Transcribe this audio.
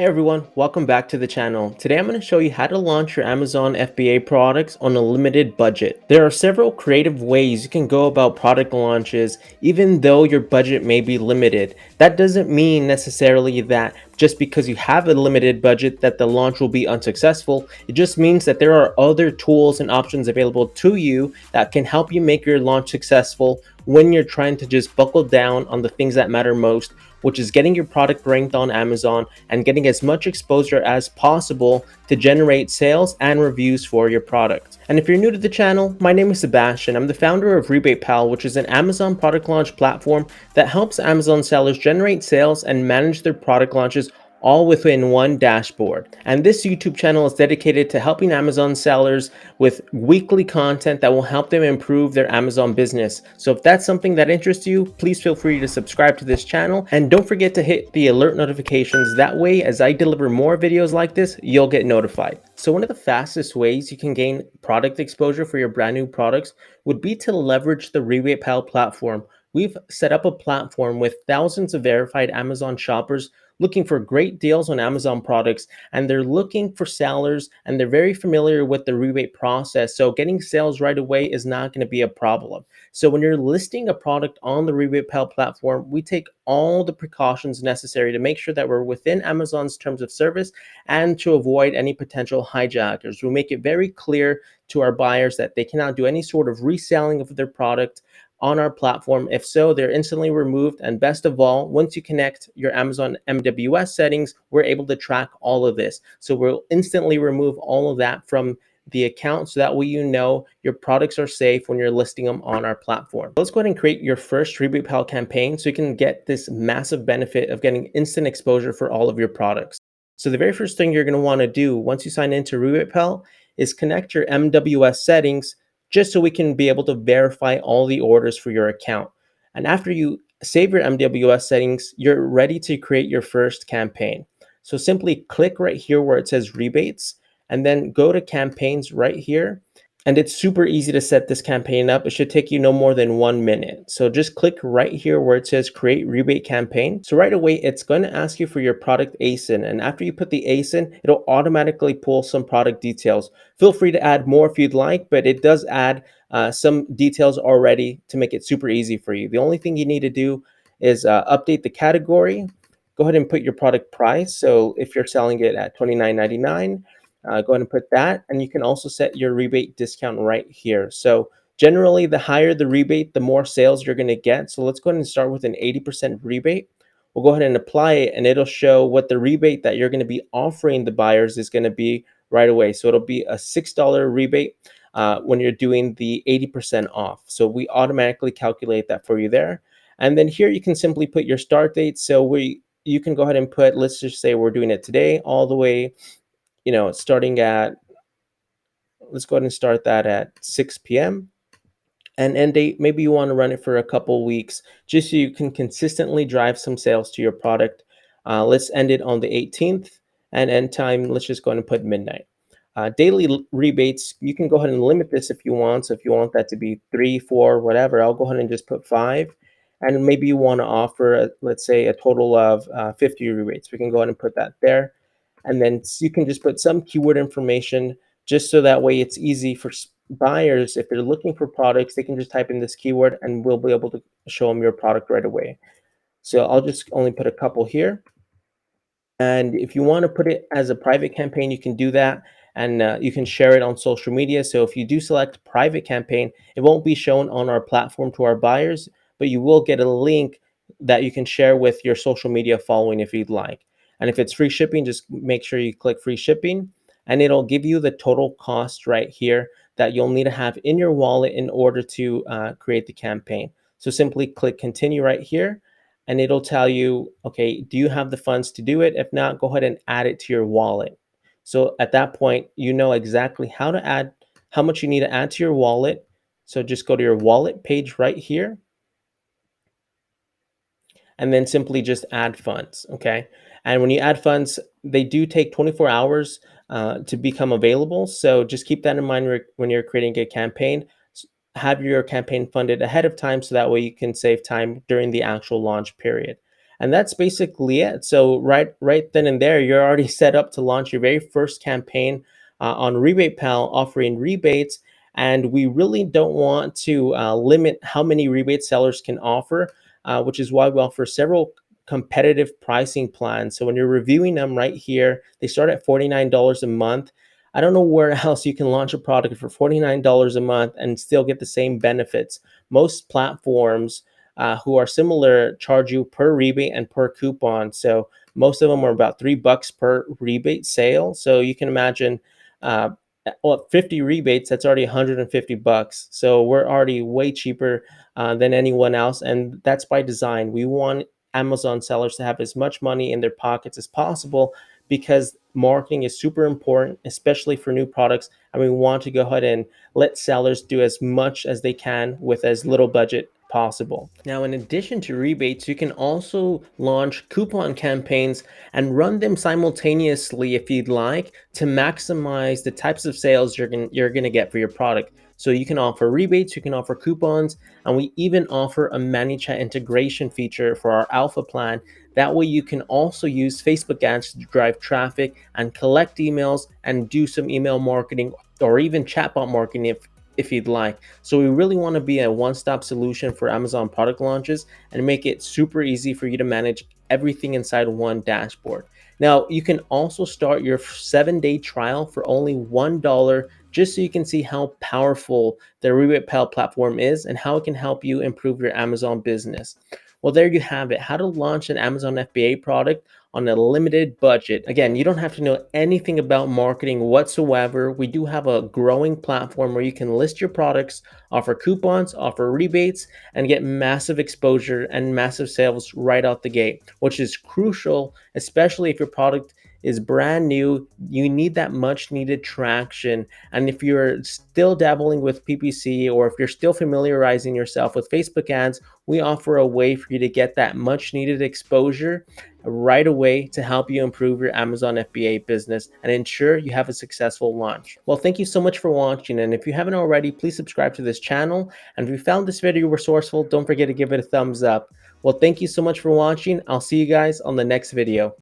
Hey everyone, welcome back to the channel. Today I'm going to show you how to launch your Amazon FBA products on a limited budget. There are several creative ways you can go about product launches even though your budget may be limited. That doesn't mean necessarily that just because you have a limited budget that the launch will be unsuccessful. It just means that there are other tools and options available to you that can help you make your launch successful when you're trying to just buckle down on the things that matter most, which is getting your product ranked on Amazon and getting as much exposure as possible to generate sales and reviews for your product. And if you're new to the channel, my name is Sebastian. I'm the founder of RebatePal, which is an Amazon product launch platform that helps Amazon sellers generate sales and manage their product launches all within one dashboard. And this YouTube channel is dedicated to helping Amazon sellers with weekly content that will help them improve their Amazon business. So if that's something that interests you, please feel free to subscribe to this channel and don't forget to hit the alert notifications. That way, as I deliver more videos like this, you'll get notified. So one of the fastest ways you can gain product exposure for your brand new products would be to leverage the RebatePal platform. We've set up a platform with thousands of verified Amazon shoppers looking for great deals on Amazon products, and they're looking for sellers and they're very familiar with the rebate process. So getting sales right away is not going to be a problem. So when you're listing a product on the RebatePal platform, we take all the precautions necessary to make sure that we're within Amazon's terms of service and to avoid any potential hijackers. We make it very clear to our buyers that they cannot do any sort of reselling of their product on our platform. If so, they're instantly removed. And best of all, once you connect your Amazon MWS settings, we're able to track all of this. So we'll instantly remove all of that from the account so that way you know your products are safe when you're listing them on our platform. Let's go ahead and create your first RebatePal campaign so you can get this massive benefit of getting instant exposure for all of your products. So the very first thing you're going to want to do once you sign into RebatePal is connect your MWS settings just so we can be able to verify all the orders for your account. And after you save your MWS settings, you're ready to create your first campaign. So simply click right here where it says rebates and then go to campaigns right here. And it's super easy to set this campaign up. It should take you no more than 1 minute. So just click right here where it says create rebate campaign. So right away, it's going to ask you for your product ASIN. And after you put the ASIN, it'll automatically pull some product details. Feel free to add more if you'd like, but it does add some details already to make it super easy for you. The only thing you need to do is update the category. Go ahead and put your product price. So if you're selling it at $29.99, go ahead and put that. And you can also set your rebate discount right here. So generally, the higher the rebate, the more sales you're going to get. So let's go ahead and start with an 80% rebate. We'll go ahead and apply it, and it'll show what the rebate that you're going to be offering the buyers is going to be right away. So it'll be a $6 rebate when you're doing the 80% off. So we automatically calculate that for you there. And then here you can simply put your start date. So you can go ahead and put, let's just say we're doing it today all the way, starting at, let's go ahead and start that at 6 p.m. And end date, maybe you want to run it for a couple weeks just so you can consistently drive some sales to your product. Let's end it on the 18th, and end time, let's just go ahead and put midnight. Daily rebates, you can go ahead and limit this if you want. So if you want that to be 3, 4, whatever, I'll go ahead and just put 5. And maybe you want to offer, let's say, a total of 50 rebates. We can go ahead and put that there. And then you can just put some keyword information just so that way it's easy for buyers. If they're looking for products, they can just type in this keyword and we'll be able to show them your product right away. So I'll just only put a couple here. And if you want to put it as a private campaign, you can do that. And you can share it on social media. So if you do select private campaign, it won't be shown on our platform to our buyers, but you will get a link that you can share with your social media following if you'd like. And if it's free shipping, just make sure you click free shipping, and it'll give you the total cost right here that you'll need to have in your wallet in order to create the campaign. So simply click continue right here, and it'll tell you, okay, do you have the funds to do it? If not, go ahead and add it to your wallet. So at that point, you know exactly how to add, how much you need to add to your wallet. So just go to your wallet page right here, and then simply just add funds, okay? And when you add funds, they do take 24 hours to become available. So just keep that in mind when you're creating a campaign. Have your campaign funded ahead of time so that way you can save time during the actual launch period. And that's basically it. So right then and there, you're already set up to launch your very first campaign on RebatePal, offering rebates. And we really don't want to limit how many rebate sellers can offer, which is why we offer several competitive pricing plans. So when you're reviewing them right here, they start at $49 a month. I don't know where else you can launch a product for $49 a month and still get the same benefits. Most platforms who are similar charge you per rebate and per coupon. So most of them are about $3 per rebate sale. So you can imagine, uh, well, 50 rebates, that's already 150 bucks. So we're already way cheaper than anyone else. And that's by design. We want Amazon sellers to have as much money in their pockets as possible because marketing is super important, especially for new products. And we want to go ahead and let sellers do as much as they can with as little budget possible. Now, in addition to rebates, you can also launch coupon campaigns and run them simultaneously if you'd like to maximize the types of sales you're gonna get for your product. So you can offer rebates, you can offer coupons, and we even offer a ManyChat integration feature for our alpha plan. That way you can also use Facebook ads to drive traffic and collect emails and do some email marketing or even chatbot marketing if you'd like. So we really want to be a one-stop solution for Amazon product launches and make it super easy for you to manage everything inside one dashboard. Now, you can also start your 7-day trial for only $1 just so you can see how powerful the RebatePal platform is and how it can help you improve your Amazon business. Well, there you have it, how to launch an Amazon FBA product on a limited budget. Again, you don't have to know anything about marketing whatsoever. We do have a growing platform where you can list your products, offer coupons, offer rebates, and get massive exposure and massive sales right out the gate, which is crucial, especially if your product is brand new. You need that much needed traction. And if you're still dabbling with PPC, or if you're still familiarizing yourself with Facebook ads, we offer a way for you to get that much needed exposure right away to help you improve your Amazon FBA business and ensure you have a successful launch. Well, thank you so much for watching. And if you haven't already, please subscribe to this channel. And if you found this video resourceful, don't forget to give it a thumbs up. Well, thank you so much for watching. I'll see you guys on the next video.